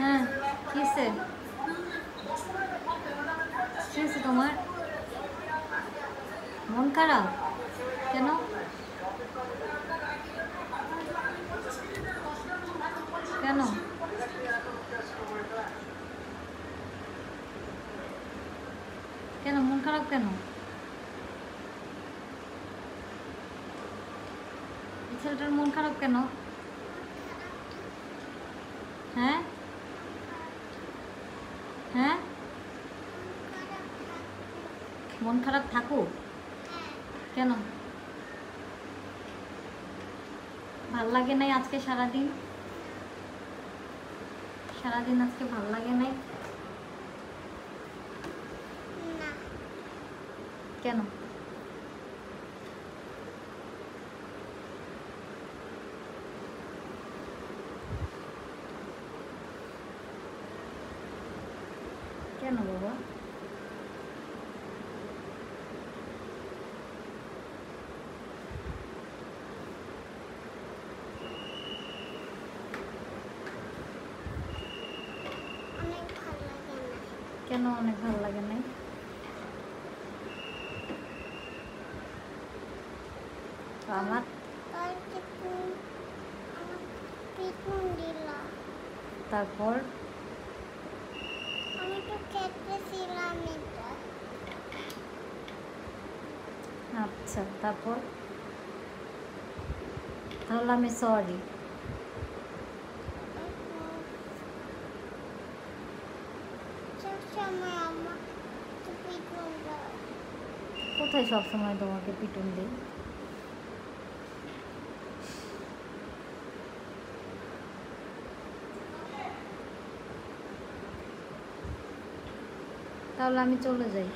হ্যাঁ কিসে কিসে তোমার মন খারাপ কেন কেন কেন মন খারাপ কেন এই ছেলেটার মন খারাপ কেন হ্যাঁ হ্যাঁ মন খারাপ থাকুক কেন ভাল লাগে নাই আজকে সারাদিন আজকে ভাল লাগে নাই কেন কেন বাবা কেন অনেক ভালো লাগে নাই আমার তারপর আচ্ছা তারপর তাহলে আমি সরি কোথায় সবসময় তোমাকে পিটুন দিই তাহলে আমি চলে যাই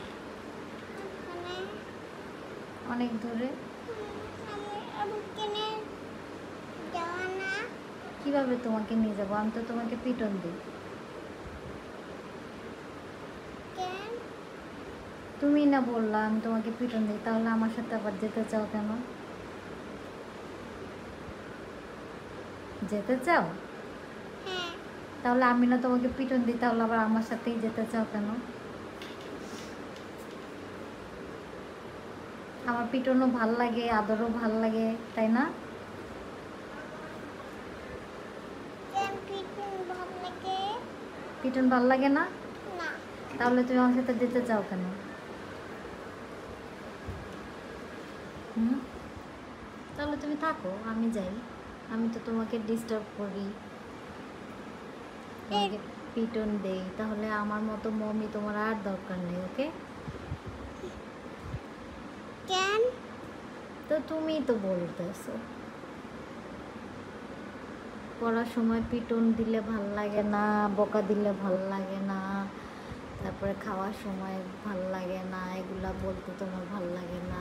অনেক দূরে কিভাবে তোমাকে নিয়ে যাবো আমি তো তোমাকে পিটন দিই তুমি না বললা আমি তোমাকে পিটন দিই তাহলে আমার সাথে আবার যেতে চাও কেন যেতে চাও তাহলে আমি না তোমাকে পিটন দিই তাহলে আবার আমার সাথেই যেতে চাও কেন আমার পিটনও ভাল লাগে আদরও ভাল লাগে তাই না পিটন ভাল লাগে না তাহলে তুমি আমার সাথে যেতে চাও কেন তাহলে তুমি থাকো আমি যাই আমি তো তোমাকে ডিস্টার্ব করি তোমাকে পিটন দেই তাহলে আমার মতো মমি তোমার আর দরকার নেই ওকে কেন তো তুমি তো বলতেছো পড়ার সময় পিটন দিলে ভাল লাগে না বকা দিলে ভাল লাগে না তারপরে খাওয়ার সময় ভাল লাগে না এগুলা বলতে তোমার ভাল লাগে না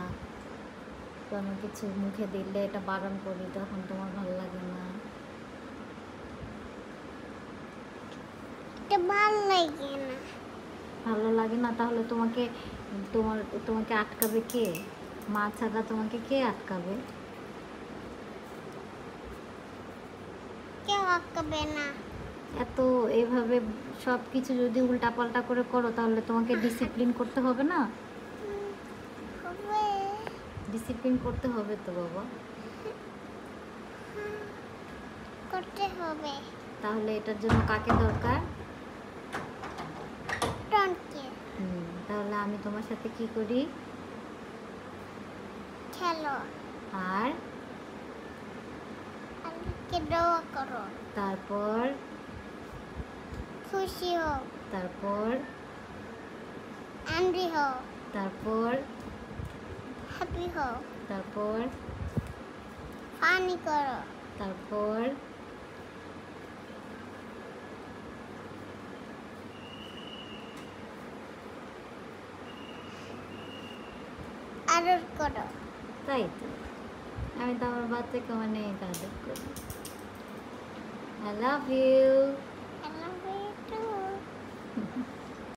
কোনো কিছু মুখে দিলে এটা বারণ করি তখন তোমার ভাল লাগে না ভালো লাগে না তাহলে তোমাকে আটকাবে কে মা ছাড়া তোমাকে কে আটকাবে কেউ আটকাবে না এত এইভাবে সব কিছু যদি উল্টাপাল্টা করে করো তাহলে তোমাকে ডিসিপ্লিন করতে হবে না ডিসিপ্লিন করতে হবে তো বাবা করতে হবে তাহলে এটার জন্য কাকে দরকার তাহলে আমি তোমার সাথে কি করি খেলো আর আল্লাহকে দোয়া করো তারপর খুশি হও তারপর আনন্দি হও তারপর হ্যাপি হও তারপর ফানি করো তারপর আদর করো তাই তো আমি তো আমার বাচ্চাকে অনেক আদর করি I love you